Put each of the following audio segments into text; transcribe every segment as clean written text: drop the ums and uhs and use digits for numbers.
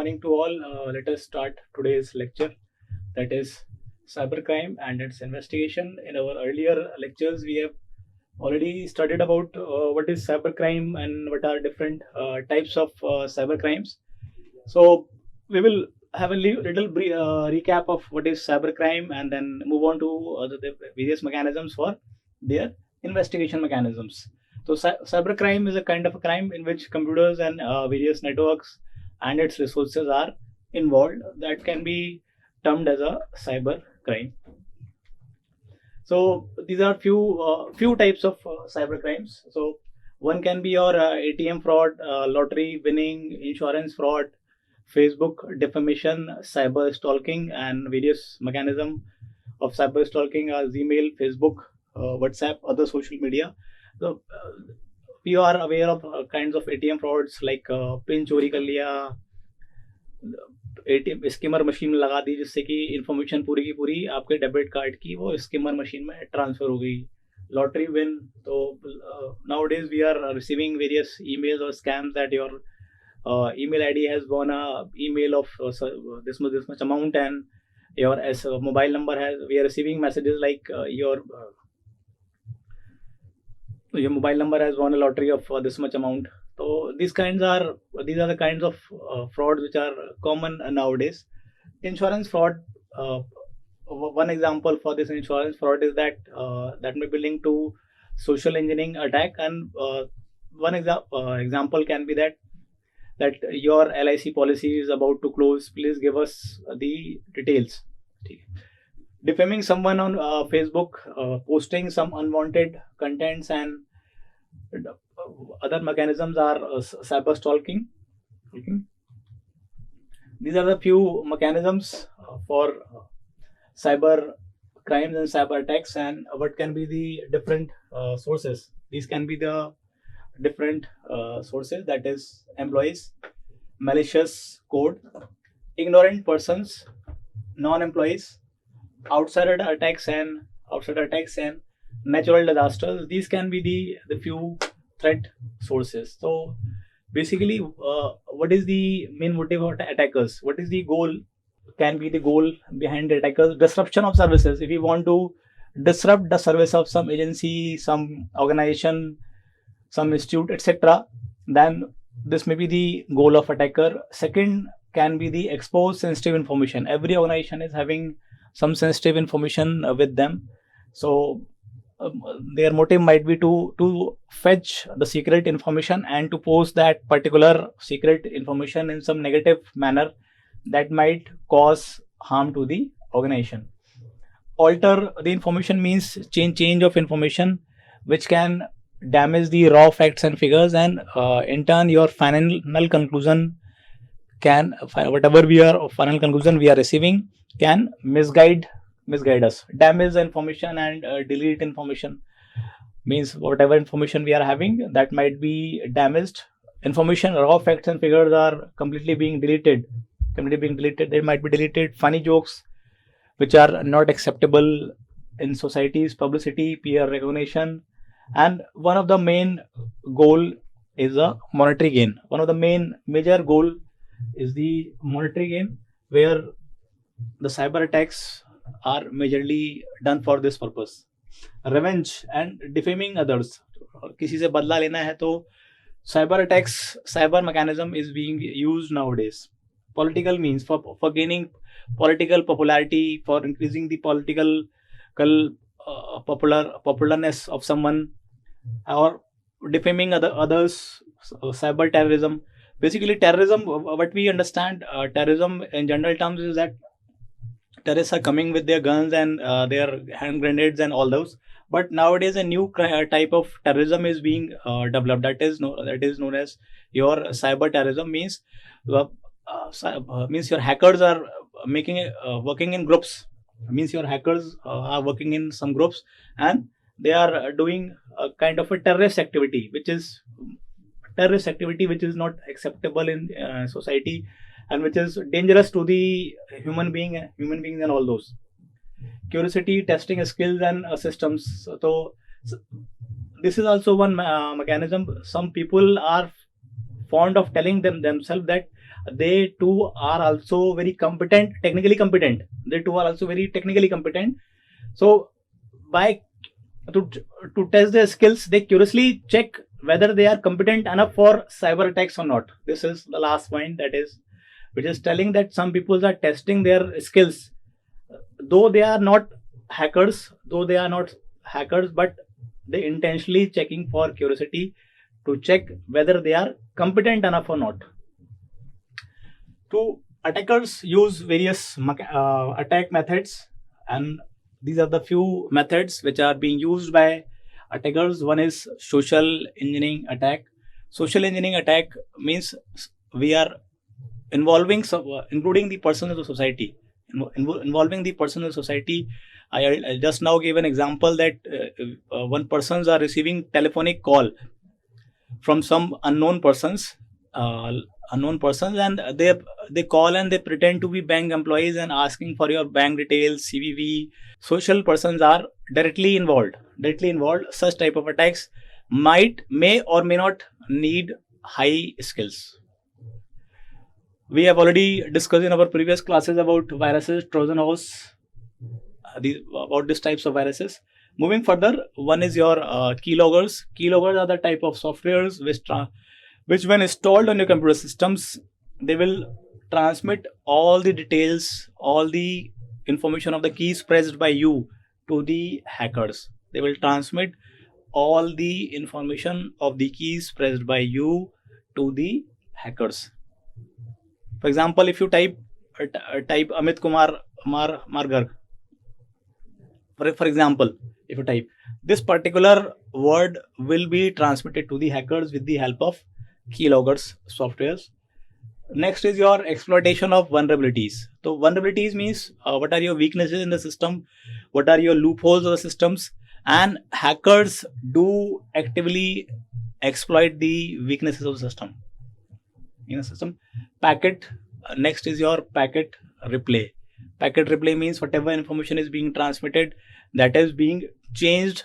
morning to all. Let us start today's lecture, that is cybercrime and its investigation. In our earlier lectures, we have already studied about what is cybercrime and what are different types of cybercrimes. So we will have a little recap of what is cybercrime and then move on to the various mechanisms for their investigation mechanisms. So cybercrime is a kind of a crime in which computers and various networks and its resources are involved. That can be termed as a cyber crime. So these are few types of cyber crimes. So one can be your ATM fraud, lottery winning, insurance fraud, Facebook defamation, cyber stalking, and various mechanism of cyber stalking are Gmail, Facebook, WhatsApp, other social media. So we are aware of kinds of ATM frauds like pin चोरी कर लिया, ATM skimmer machine में लगा दी जिससे कि information पूरी की पूरी आपके डेबिट कार्ड की वो स्किमर मशीन में ट्रांसफर हो गई. लॉटरी विन, तो nowadays we are receiving various emails or scams that your email ID has won a email of this much amount, and your mobile number has, we are receiving messages like your mobile number has won a lottery of this much amount. So these are the kinds of frauds which are common nowadays. Insurance fraud, one example for this insurance fraud is that that may be linked to social engineering attack, and one example can be that your LIC policy is about to close, please give us the details. Defaming someone on Facebook, posting some unwanted contents, and other mechanisms are cyber stalking. These are the few mechanisms for cyber crimes and cyber attacks, and what can be the different sources. These can be the different sources, that is employees, malicious code, ignorant persons, non-employees, outsider attacks and natural disasters. These can be the few threat sources. So basically, what is the main motive of attackers? What is the goal? Can be the goal behind the attackers? Disruption of services. If you want to disrupt the service of some agency, some organization, some institute, etc., then this may be the goal of attacker. Second can be the expose sensitive information. Every organization is having some sensitive information with them, so their motive might be to fetch the secret information and to post that particular secret information in some negative manner that might cause harm to the organization. Alter the information means change of information which can damage the raw facts and figures, and in turn your final conclusion can, whatever final conclusion we are receiving, can misguide us. Damage the information and delete information means whatever information we are having, that might be damaged. Information, raw facts and figures are completely being deleted. They might be deleted. Funny jokes which are not acceptable in society's publicity, peer recognition, and one of the main goal is a monetary gain. One of the major goal is the monetary gain, where the cyber attacks are majorly done for this purpose. Revenge and defaming others. किसी से बदला लेना है तो cyber attacks, cyber mechanism is being used nowadays. Political means for gaining political popularity, for increasing the political popularness of someone, or defaming others. Cyber terrorism. Basically, terrorism, what we understand, terrorism in general terms is that terrorists are coming with their guns and their hand grenades and all those. But nowadays, a new type of terrorism is being developed. That is known as your cyber terrorism. Means your hackers are working in groups. Means your hackers are working in some groups, and they are doing a kind of a terrorist activity, which is not acceptable in society, and which is dangerous to the human beings and all those. Curiosity, testing skills and systems. So this is also one mechanism. Some people are fond of telling themselves that they too are also very technically competent. They too are also very technically competent. So by to test their skills, they curiously check whether they are competent enough for cyber attacks or not. This is the last point, that is, which is telling that some people are testing their skills, though they are not hackers, but they intentionally checking for curiosity to check whether they are competent enough or not. To attackers use various attack methods, and these are the few methods which are being used by attackers. One is social engineering attack. Social engineering attack means we are including the person of the society, involving the person of the society. I just now gave an example that one persons are receiving telephonic call from some unknown persons, and they call and they pretend to be bank employees and asking for your bank details, CVV. Social persons are directly involved. Such type of attacks may or may not need high skills. We have already discussed in our previous classes about viruses, Trojan horse, about these types of viruses. Moving further, one is your keyloggers. Keyloggers are the type of softwares which when installed on your computer systems, they will transmit all the details, all the information of the keys pressed by you to the hackers. They will transmit all the information of the keys pressed by you to the hackers. For example, if you type Amit Kumar Garg, for example, if you type this particular word, will be transmitted to the hackers with the help of keyloggers softwares. Next is your exploitation of vulnerabilities. So vulnerabilities means what are your weaknesses in the system, what are your loopholes of the systems, and hackers do actively exploit the weaknesses of the system. In a system, packet. Next is your packet replay. Packet replay means whatever information is being transmitted, that is being changed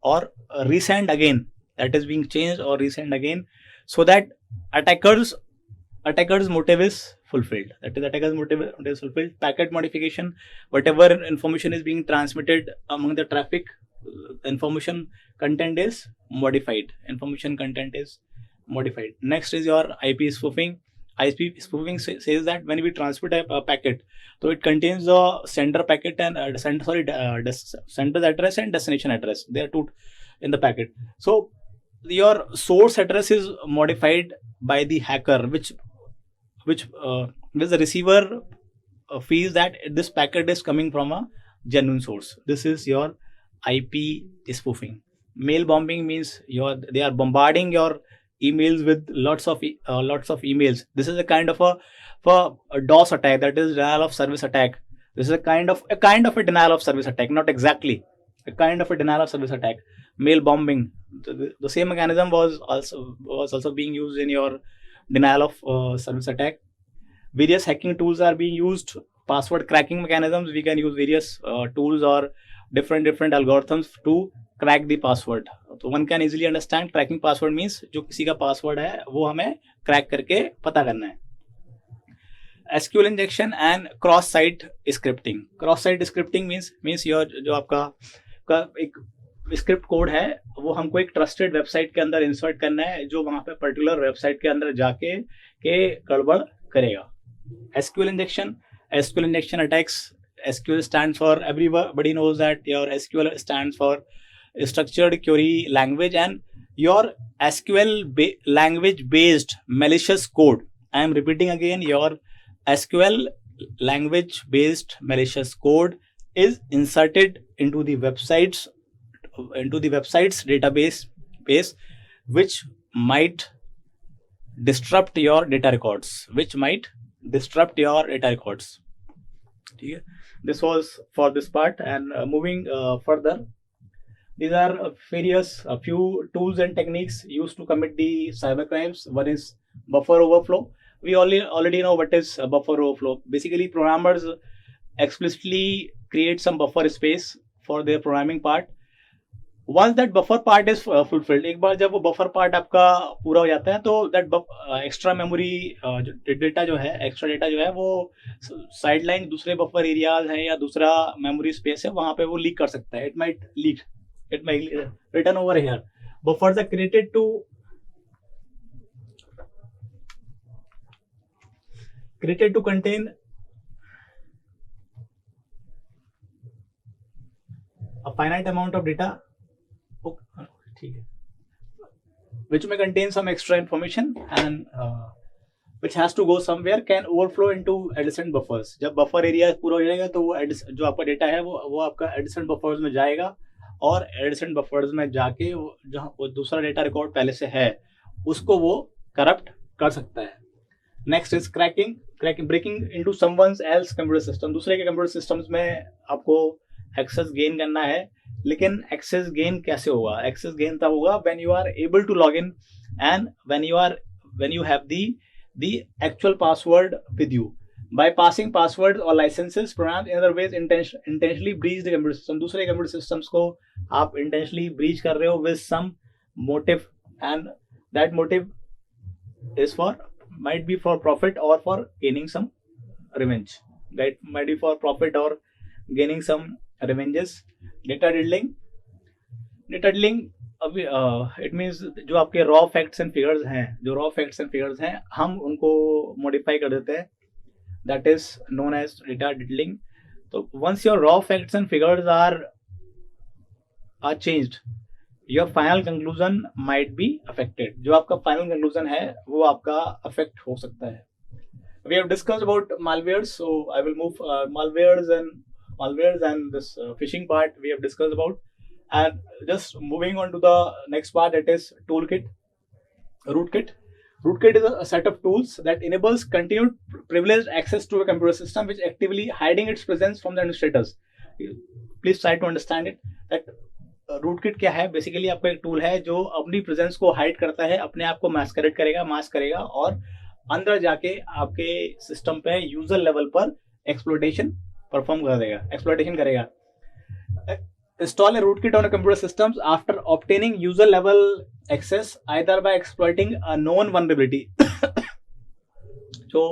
or resent again. So that attackers motive is fulfilled. Packet modification, whatever information is being transmitted among the traffic, information content is modified. Next is your IP spoofing. IP spoofing says that when we transmit a packet, so it contains the sender packet and sender address and destination address. There are two in the packet. So your source address is modified by the hacker, which the receiver feels that this packet is coming from a genuine source. This is your IP spoofing. Mail bombing means they are bombarding your emails with lots of emails. This is a kind of a DOS attack, that is denial of service attack. This is a kind of a denial of service attack, not exactly a kind of a denial of service attack. Mail bombing, the same mechanism was also being used in your denial of service attack. Various hacking tools are being used. Password cracking mechanisms, we can use various tools or different algorithms to crack the password. तो one can easily understand cracking password means जो किसी का password है वो हमें crack करके पता करना है. SQL injection and cross-site scripting. Cross-site scripting means your जो आपका एक स्क्रिप्ट कोड है वो हमको एक ट्रस्टेड वेबसाइट के अंदर इंसर्ट करना है, जो वहां पे पर्टिकुलर वेबसाइट के अंदर जाके के गड़बड़ करेगा. SQL injection attacks. SQL stands for, everybody knows that your SQL stands for structured query language, and your SQL language based malicious code. I am repeating again, your SQL language based malicious code is inserted into the website's database, which might disrupt your data records. This was for this part, and moving further, these are a few tools and techniques used to commit the cyber crimes. One is buffer overflow. We already know what is buffer overflow. Basically, programmers explicitly create some buffer space for their programming part. Once that buffer part is fulfilled, एक बार जब वो buffer part आपका पूरा हो जाता है तो दैट एक्स्ट्रा मेमोरी डेटा जो है, एक्स्ट्रा डेटा जो है वो साइड लाइन दूसरे बफर एरियाज है या दूसरा मेमोरी स्पेस है वहां पे वो लीक कर सकता है. It might return over here. Buffers are created to contain a finite amount of data, ठीक है, which may contain some extra information and which has to go somewhere, can overflow into adjacent buffers. जब buffer area पूरा हो जाएगा तो वो जो आपका डेटा है वो आपका एडिसेंट बफर्स में जाएगा और एडिसेंट बफर्स में जाके जहाँ वो दूसरा डेटा रिकॉर्ड पहले से है उसको वो करप्ट कर सकता है. Next is breaking into someone else computer system. दूसरे के कंप्यूटर सिस्टम्स में आपको एक्सेस गेन करना है, लेकिन एक्सेस गेन कैसे होगा? एक्सेस गेन तब होगा when you are able to log in and when you have the actual password with you. By passing passwords or licenses, programs in other ways intentionally breach the computer system. दूसरे computer systems को आप intentionally breach कर रहे हो with some motive, and that motive is might be for profit or for gaining some revenge. That might be for profit or gaining some revenges. Data diddling अभी it means जो आपके raw facts and figures हैं हम उनको modify कर देते हैं. That is known as data diddling. तो once your raw facts and figures are changed, your final conclusion might be affected. जो आपका फाइनल कंक्लूजन है वो आपका अफेक्ट हो सकता है. We have discussed about malwares, so I will move malwares and this phishing part we have discussed about. And just moving on to the next part, that is toolkit. Rootkit is a set of tools that enables continued privileged access to a computer system which actively hiding its presence from the administrators. Please try to understand it. That rootkit क्या है? Basically आपका एक tool है जो अपनी presence को hide करता है, अपने आप को मास्क करेगा और अंदर जाके आपके सिस्टम पे यूजर लेवल पर एक्सप्लॉइटेशन करेगा. Install a rootkit on a computer systems after obtaining user level access either by exploiting a known vulnerability. जो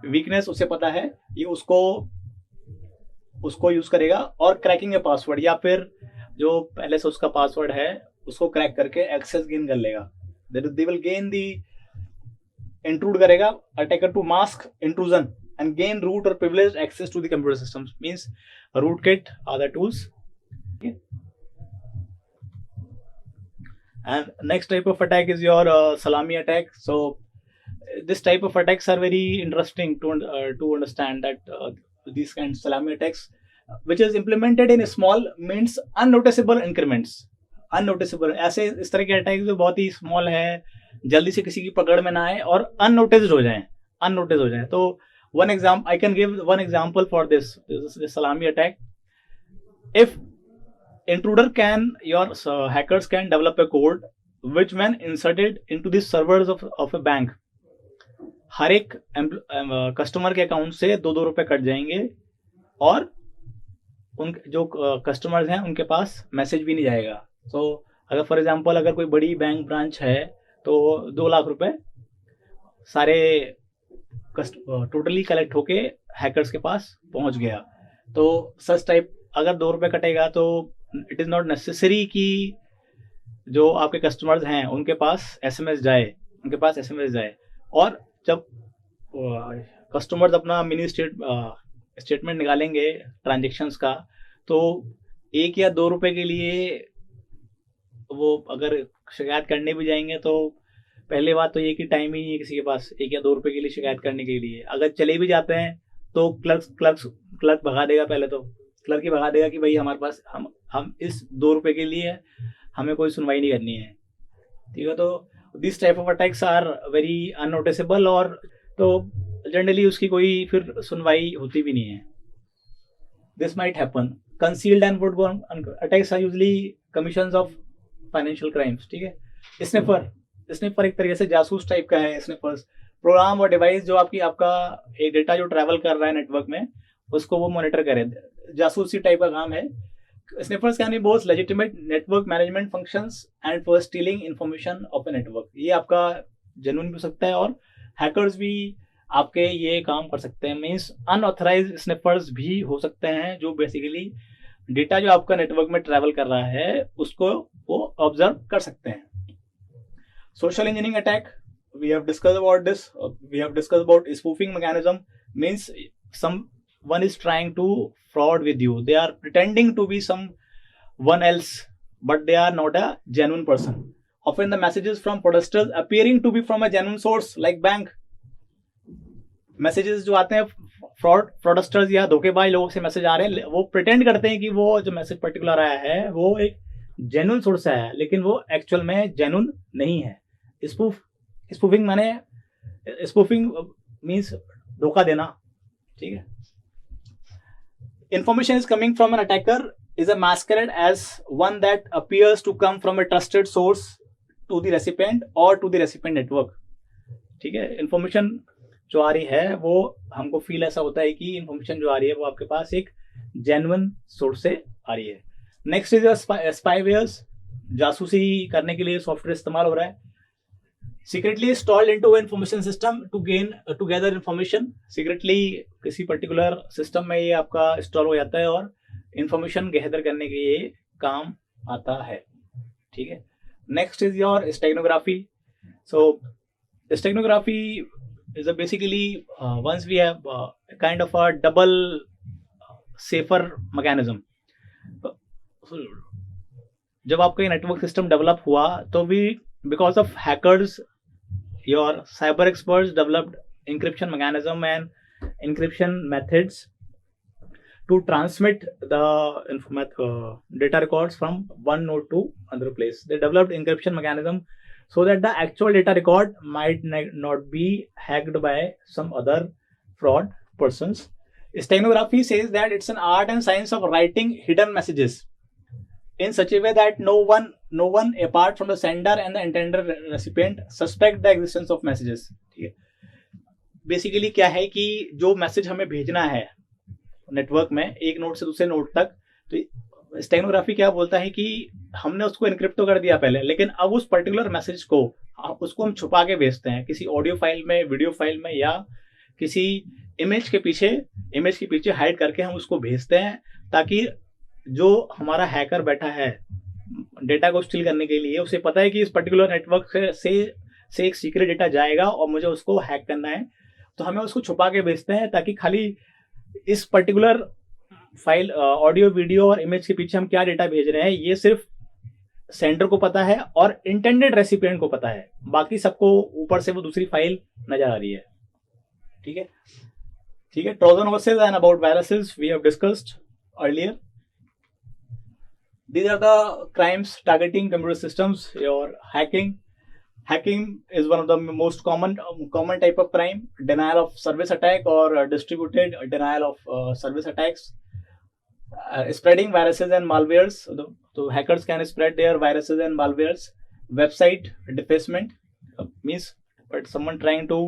वीकनेस उसे पता है ये उसको यूज करेगा, और क्रैकिंग ए पासवर्ड, या फिर जो पहले से उसका पासवर्ड है उसको क्रैक करके एक्सेस गेन कर लेगा. They will gain the intrude करेगा attacker to mask intrusion and gain root or privileged access to the computer systems. Means rootkit are the tools. And next type of attack is your salami attack. So this type of attacks are very interesting to understand, that these kinds of salami attacks which is implemented in small means unnoticeable increments. ऐसे इस तरह के attack जो बहुत ही small है, जल्दी से किसी की पकड़ में ना आए और अननोटिस्ड हो जाएं. तो I can give one example for this salami attack. If hackers can develop a code which when inserted into the servers of a bank, हर एक कस्टमर के अकाउंट से 2 रुपए कट जाएंगे और उन जो कस्टमर्स हैं उनके पास मैसेज भी नहीं जाएगा. तो अगर फॉर एग्जांपल अगर कोई बड़ी बैंक ब्रांच है तो 2 लाख रुपए सारे टोटली कलेक्ट होके हैकर्स के पास पहुंच गया. तो सच टाइप अगर 2 रुपए कटेगा तो इट इज नॉट नेसेसरी कि जो आपके कस्टमर्स हैं उनके पास एसएमएस जाए. और जब कस्टमर्स अपना मिनी स्टेटमेंट निकालेंगे ट्रांजेक्शन्स का, तो 1 या 2 रुपए के लिए वो अगर शिकायत करने भी जाएंगे तो पहले बात तो ये कि टाइम ही नहीं है किसी के पास 1 या 2 रुपए के लिए शिकायत करने के लिए. अगर चले भी जाते हैं तो क्लर्क भगा देगा. पहले तो क्लर्क ही भगा देगा कि भाई हमारे पास हम इस 2 रुपए के लिए हमें कोई सुनवाई नहीं करनी है. ठीक है. तो this type of attacks are very unnoticeable, और तो जनरली उसकी कोई फिर सुनवाई होती भी नहीं है. This might happen. Concealed and woodborne attacks are usually commissions of financial crimes. ठीक है. स्निपर एक तरीके से जासूस टाइप का है. स्निपर्स प्रोग्राम और डिवाइस जो आपका एक डेटा जो ट्रैवल कर रहा है नेटवर्क में उसको वो मॉनिटर करे. जासूसी टाइप का काम है. Sniffers can be both legitimate network management functions and for stealing information of a network. ये आपका genuine भी हो सकता है और hackers भी आपके ये काम कर सकते हैं. मीन्स अनऑथराइज स्निफर्स भी हो सकते हैं जो बेसिकली डेटा जो आपका नेटवर्क में ट्रैवल कर रहा है उसको वो ऑब्जर्व कर सकते हैं. Social engineering attack, we have discussed about this. We have discussed about spoofing mechanism. Means someone is trying to fraud with you. They are pretending to be someone else, but they are not a genuine person. Often the messages from fraudsters appearing to be from a genuine source like bank. Messages जो आते हैं fraudsters या धोखेबाज लोगों से message आ रहे हैं, वो pretend करते हैं कि वो जो मैसेज पर्टिकुलर आया है वो एक genuine सोर्स है, लेकिन वो एक्चुअल में genuine नहीं है. स्पूफिंग माने स्पूफिंग मीन्स धोखा देना. ठीक है. Information is coming from an attacker is a masquerade as one that appears to come from a trusted source to the recipient or to the recipient network. ठीक है. Information जो आ रही है वो हमको फील ऐसा होता है कि इंफॉर्मेशन जो आ रही है वो आपके पास एक जेन्युइन सोर्स से आ रही है. Next is spywares. जासूसी करने के लिए सॉफ्टवेयर इस्तेमाल हो रहा है. secretly installed into information system to gather information. secretly किसी particular system में ये आपका install हो जाता है और information gather करने के लिए काम आता है. ठीक है. next is your steganography. so steganography is a basically once we have kind of a double safer mechanism. जब आपका नेटवर्क सिस्टम डेवलप हुआ तो भी because of hackers, your cyber experts developed encryption mechanism and encryption methods to transmit the data records from one node to another place. They developed encryption mechanism so that the actual data record might not be hacked by some other fraud persons. Steganography says that it's an art and science of writing hidden messages in such a way that no one apart from the sender and the intended recipient suspect the existence of messages. ठीक है. Basically क्या है कि जो message हमें भेजना है network में एक नोड से दूसरे नोड तक, तो स्टेगनोग्राफी क्या बोलता है कि हमने उसको इनक्रिप्ट तो कर दिया पहले, लेकिन अब उस पर्टिकुलर मैसेज को उसको हम छुपा के भेजते हैं किसी ऑडियो फाइल में, वीडियो फाइल में या किसी इमेज के पीछे हाइड करके हम उसको भेजते हैं ताकि जो हमारा हैकर बैठा है डेटा को स्टील करने के लिए उसे पता है कि इस पर्टिकुलर नेटवर्क से एक सीक्रेट डेटा जाएगा और मुझे उसको हैक करना है, तो हमें उसको छुपा के भेजते हैं ताकि खाली इस पर्टिकुलर फाइल ऑडियो वीडियो और इमेज के पीछे हम क्या डेटा भेज रहे हैं ये सिर्फ सेंडर को पता है और इंटेंडेड रेसिपिएंट को पता है, बाकी सबको ऊपर से वो दूसरी फाइल नजर आ रही है. ठीक है. ठीक है. Trojan horses and about viruses we have discussed earlier. These are the crimes targeting computer systems. Your hacking is one of the most common type of crime. Denial of service attack or distributed denial of service attacks. Spreading viruses and malwares. So hackers can spread their viruses and malwares. Website defacement means someone trying to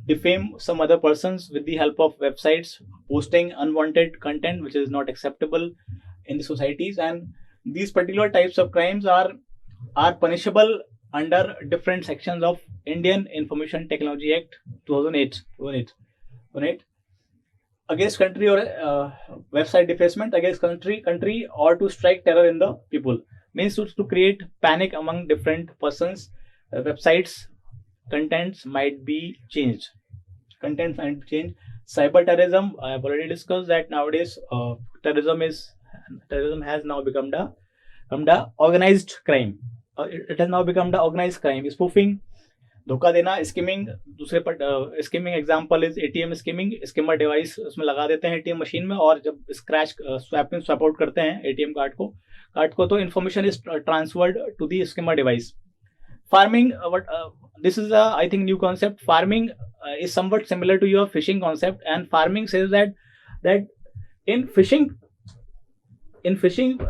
defame some other persons with the help of websites, posting unwanted content which is not acceptable in the societies, and these particular types of crimes are punishable under different sections of Indian Information Technology Act 2008. Against country or website defacement against country or to strike terror in the people means to create panic among different persons. Websites contents might be changed. Cyber terrorism, I have already discussed that nowadays terrorism has now become the organized crime. It has now become the organized crime. Spoofing, धोखा देना, skimming. दूसरे पर skimming example is ATM skimming. Skimmer device उसमें लगा देते हैं ATM machine में और जब scratch swap out करते हैं ATM कार्ड को तो information is transferred to the skimmer device. Farming, this is a I think new concept. Farming is somewhat similar to your phishing concept, and farming says that in phishing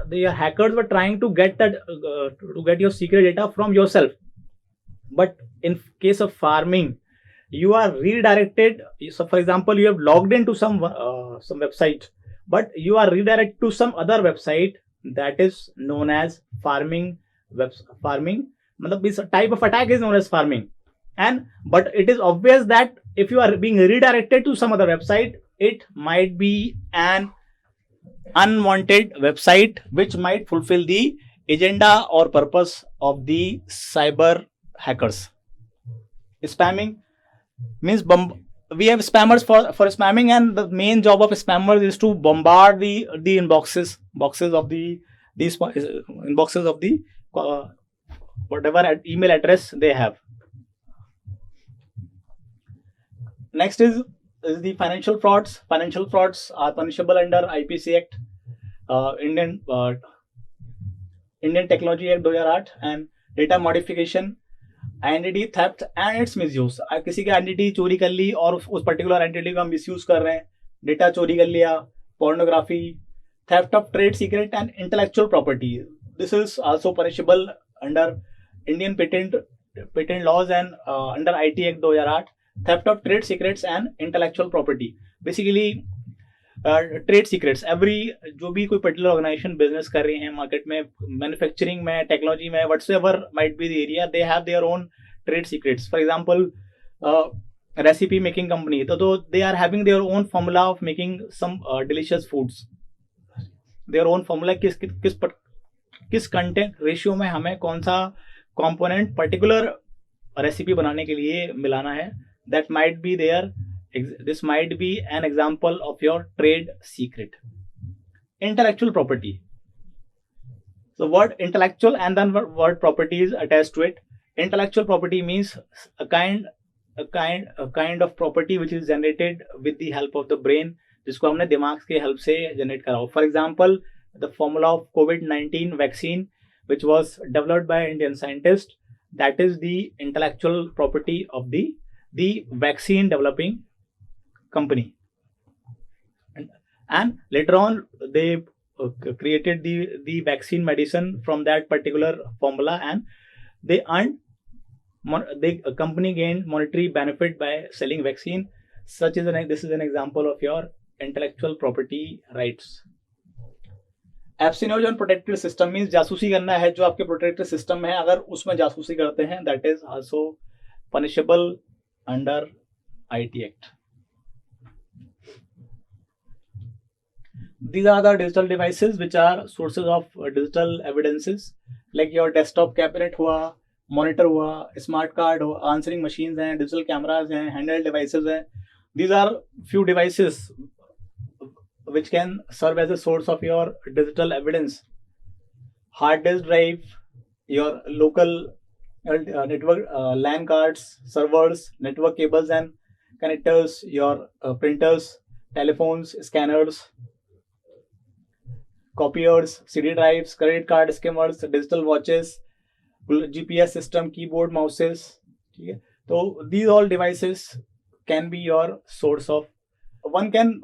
the hackers were trying to get your secret data from yourself, but in case of farming you are redirected. So for example, you have logged into some website, but you are redirected to some other website that is known as farming. Farming, matlab this type of attack is known as farming. And but it is obvious that if you are being redirected to some other website, it might be an unwanted website which might fulfill the agenda or purpose of the cyber hackers. Spamming means we have spammers for spamming, and the main job of spammers is to bombard the boxes of the these inboxes of the whatever email address they have. Next is the financial frauds. Financial frauds are punishable under IPC Act, Indian Technology Act 2008, and data modification, identity theft and it's misuse. किसी की identity चोरी कर ली और उस particular identity का misuse कर रहे हैं, डेटा चोरी कर लिया, pornography, theft of trade secret and intellectual property. This is also punishable under Indian patent laws and under IT act 2008. Theft of trade secrets and intellectual property, basically trade secrets. Every जो भी कोई particular organisation business कर रही है market में, manufacturing में, technology में, whatsoever might be the area, they have their own trade secrets. For example recipe making company, तो they are having their own formula of making some delicious foods. Their own formula किस content ratio में हमें कौन सा component particular recipe बनाने के लिए मिलाना है, that might be there. This might be an example of your trade secret. Intellectual property. So word intellectual and then word property is attached to it. Intellectual property means a kind of property which is generated with the help of the brain, जिसको हमने दिमाग के help से generate करा हो. For example, the formula of COVID-19 vaccine which was developed by Indian scientists, that is the intellectual property of the vaccine developing company. And later on they created the vaccine medicine from that particular formula, and they earned the company gained monetary benefit by selling vaccine. This is an example of your intellectual property rights. Espionage on protected system means जासूसी करना है जो आपके protected system है, अगर उसमें जासूसी करते हैं, that is also punishable under IT Act. These are the digital devices which are sources of digital evidences, like your desktop cabinet हुआ, monitor हुआ, smart card हुआ, answering machines हैं, digital cameras हैं, handheld devices हैं. These are few devices which can serve as a source of your digital evidence. Hard disk drive, your local network, LAN cards, servers, network cables and connectors, your printers, telephones, scanners, copiers, CD drives, credit card skimmers, digital watches, GPS system, keyboard, mouses. ठीक है, तो these all devices can be your source of. One can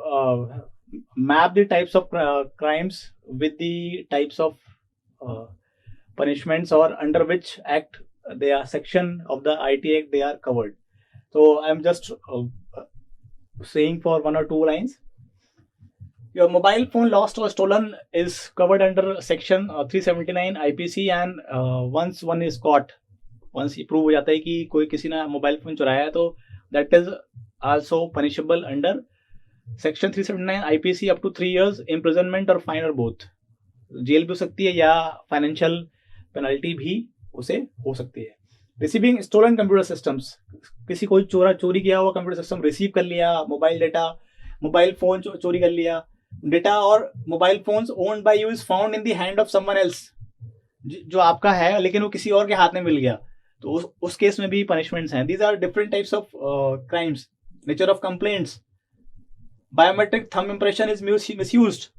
map the types of crimes with the types of punishments or under which act they are section of the IT Act they are covered. So I am just saying for one or two lines. Your mobile phone lost or stolen is covered under section 379 IPC, and once one is caught, once prove हो जाता है कि कोई किसी ने mobile phone चुराया है, तो that is also punishable under section 379 IPC up to 3 years imprisonment or fine or both. Jail भी हो सकती है या फाइनेंशियल पेनल्टी भी उसे हो सकती है. रिसीविंग स्टोलन कंप्यूटर सिस्टम्स, किसी कोई चोरी किया हुआ कंप्यूटर सिस्टम रिसीव कर लिया, मोबाइल डेटा, मोबाइल फोन चोरी कर लिया, डेटा और mobile phones owned by you is found in the hand of someone else, जो आपका है लेकिन वो किसी और के हाथ में मिल गया, तो उस केस में भी पनिशमेंट्स हैं. These are different types of crimes. Nature of complaints, biometric thumb impression is misused.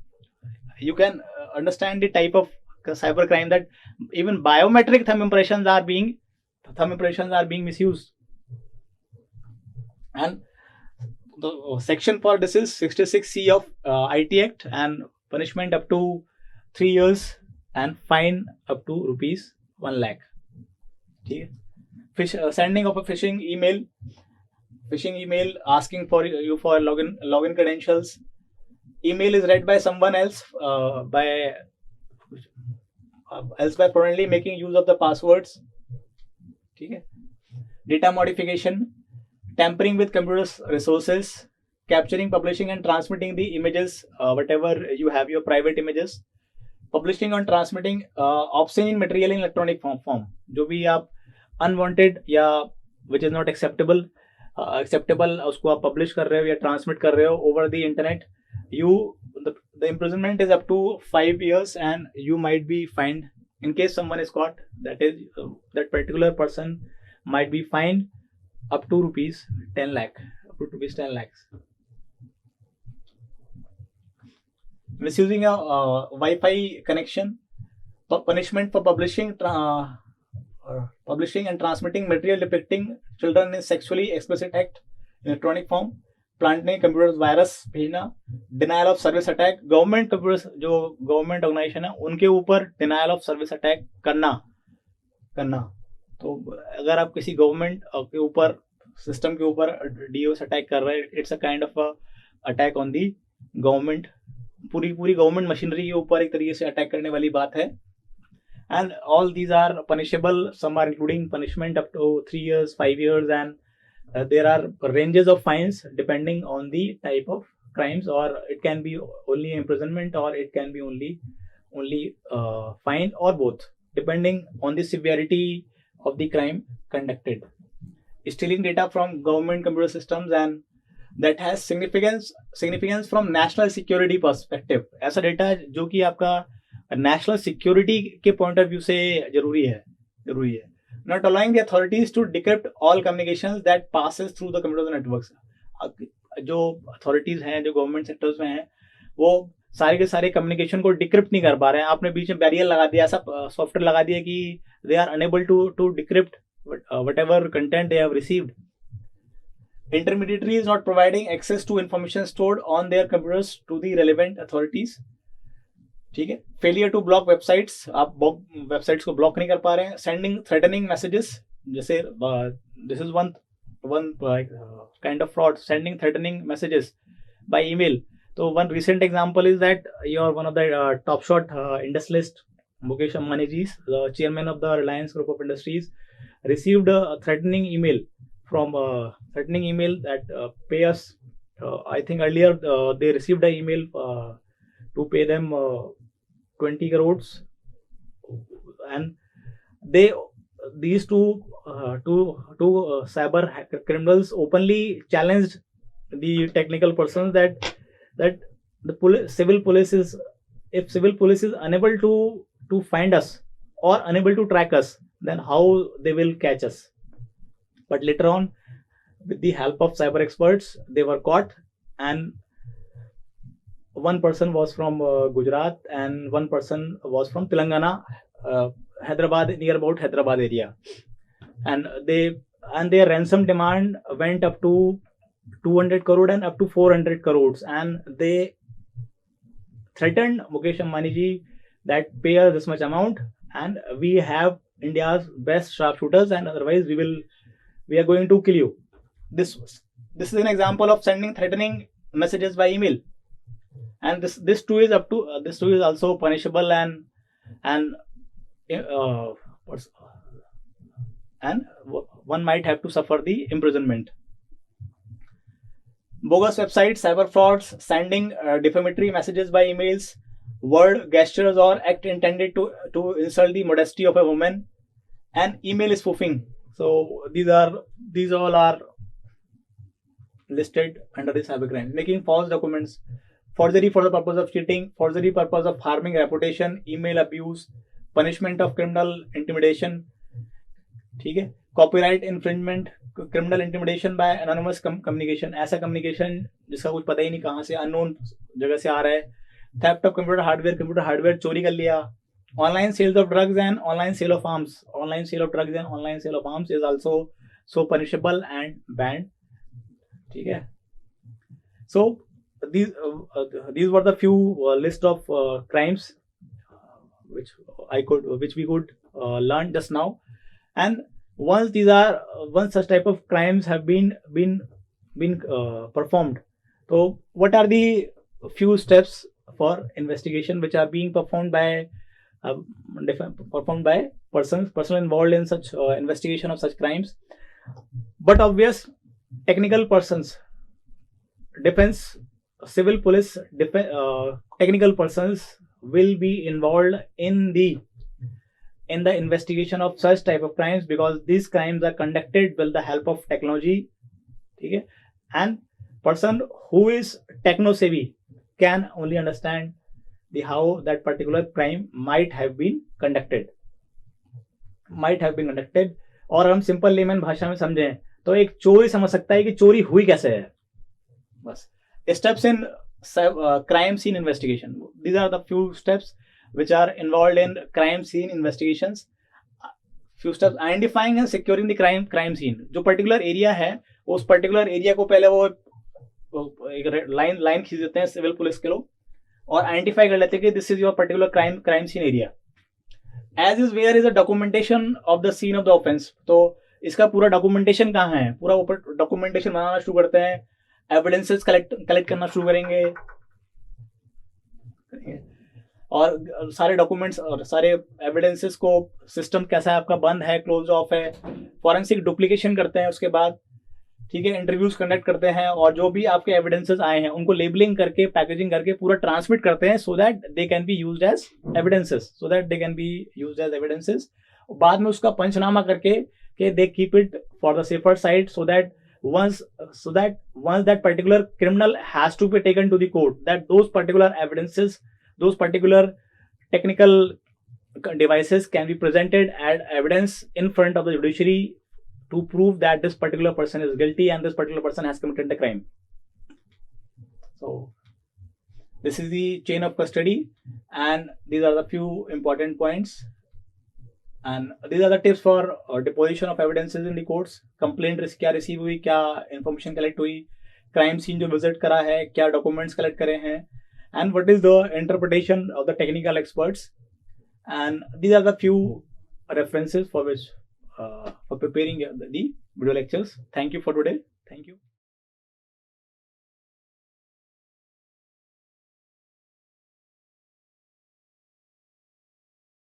You can understand the type of cyber crime that even biometric thumb impressions are being misused. And the section for this is 66C of IT Act, and punishment up to 3 years and fine up to rupees 1 lakh. Sending of a phishing email asking for you for login credentials. Email is read by someone else else by fraudulently making use of the passwords. ठीक है. Data modification, tampering with computer resources, capturing, publishing and transmitting the images, whatever you have your private images, publishing and transmitting obscene material in electronic form. जो भी आप unwanted या which is not acceptable उसको आप publish कर रहे हो या transmit कर रहे हो over the internet, the imprisonment is up to 5 years and you might be fined. In case someone is caught, that is that particular person might be fined up to rupees 10 lakh, up to rupees 10 lakhs. Misusing a Wi-Fi connection, punishment for publishing and transmitting material depicting children in sexually explicit act in electronic form, planting computers virus भेजना, denial of service attack, government computers जो government organisation है उनके ऊपर denial of service attack करना. तो अगर आप किसी गवर्नमेंट के ऊपर सिस्टम के ऊपर डीओस अटैक कर रहे हैं, it's a kind of attack on the government. पूरी गवर्नमेंट मशीनरी के ऊपर एक तरीके से अटैक करने वाली बात है. And all these are punishable. Some are including punishment up to 3 years, 5 years, and there are ranges of fines depending on the type of crimes, or it can be only imprisonment, or it can be only fine, or both, depending on the severity of the crime conducted. Stealing data from government computer systems, and that has significance from national security perspective. ऐसा data जो कि आपका national security के point of view से जरूरी है. Not allowing the authorities to decrypt all communications that passes through the computer networks. जो authorities हैं, जो गवर्नमेंट सेक्टर्स में हैं, वो सारे के सारे कम्युनिकेशन को डिक्रिप्ट नहीं कर पा रहे हैं. आपने बीच में बैरियर लगा दिया, ऐसा सॉफ्टवेयर लगा दिया कि they are unable to decrypt whatever content they have received. Intermediaries not providing access to information stored on their computers to the relevant authorities. ठीक है. फेलियर टू ब्लॉक वेबसाइट्स, आप वेबसाइट्स को ब्लॉक नहीं कर पा रहे हैं. सेंडिंग थ्रेटनिंग मैसेजेस, जैसे this is one kind of fraud, sending threatening messages by email. तो one recent example is that your one of the top shot industrialist Bhupesh ji, the chairman of the Reliance Group of Industries, received a threatening email that pay us. I think earlier they received an email to pay them 20 crores, and these two cyber criminals openly challenged the technical persons that the civil police is unable to find us or unable to track us, then how they will catch us. But later on, with the help of cyber experts, they were caught, and one person was from Gujarat and one person was from Telangana, Hyderabad, near about Hyderabad area, and their ransom demand went up to 200 crore and up to 400 crores, and they threatened Mukesh Ambani ji that pay us this much amount, and we have India's best sharpshooters, and otherwise we are going to kill you. This is an example of sending threatening messages by email, and this too is also punishable, and one might have to suffer the imprisonment. Bogus websites, cyber frauds, sending defamatory messages by emails, word, gestures or act intended to insult the modesty of a woman, and email spoofing. So these all are listed under the cyber crime. Making false documents, forgery for the purpose of cheating, forgery purpose of harming reputation, email abuse, punishment of criminal intimidation. ठीक है. Copyright infringement, criminal intimidation by anonymous communication. ऐसा communication जिसका कुछ पता ही नहीं कहाँ से, unknown जगह से आ रहा है. Theft of computer hardware चोरी कर लिया. Online sales of drugs and online sale of arms. Online sale of drugs and online sale of arms is also so punishable and banned. ठीक है. So these were the few list of crimes which we could learn just now. And once such type of crimes have been performed, so what are the few steps for investigation which are being performed by performed by persons involved in such investigation of such crimes. But obvious technical persons, defense, civil police, technical persons will be involved in the investigation of such type of crimes, because these crimes are conducted with the help of technology. Okay? And person who is techno savvy can only understand the how that particular crime might have been conducted. और हम simple lemon भाषा में समझें तो एक चोरी समझ सकता है कि चोरी हुई कैसे है. बस steps in crime scene investigation. These are the few steps which are involved in crime scene investigations. Few steps: identifying and securing the crime scene. जो पर्टिकुलर एरिया है उस पर्टिकुलर एरिया को पहले वो एक लाइन खींच देते हैं सिविल पुलिस के लोग और आइडेंटिफाई कर लेते हैं कि this is your particular crime scene area. As is where is a documentation of the scene of the offence. तो इसका पूरा डॉक्यूमेंटेशन कहाँ है, पूरा ऊपर डॉक्यूमेंटेशन बनाना शुरू करते हैं, एविडेंसेस कलेक्ट करना शुरू करेंगे और सारे डॉक्यूमेंट्स और सारे एविडेंसेस को सिस्टम कैसा है आपका, बंद है, क्लोज ऑफ है, फॉरेंसिक डुप्लीकेशन करते हैं. उसके बाद ठीक है इंटरव्यूज कंडक्ट करते हैं और जो भी आपके एविडेंसेस आए हैं उनको लेबलिंग करके पैकेजिंग करके पूरा ट्रांसमिट करते हैं so that they can be used as evidences. बाद में उसका पंचनामा करके कि they keep it for the safer side so that once that particular criminal has to be taken to the court, that those particular evidences, those particular technical devices can be presented as evidence in front of the judiciary to prove that this particular person is guilty and this particular person has committed the crime. So this is the chain of custody and these are the few important points. And these are the tips for deposition of evidences in the courts. Complaint क्या receive हुई, क्या information collect हुई, crime scene जो visit करा है, क्या documents collect करे हैं, and what is the interpretation of the technical experts. And these are the few references for which for preparing the video lectures. Thank you for today. Thank you.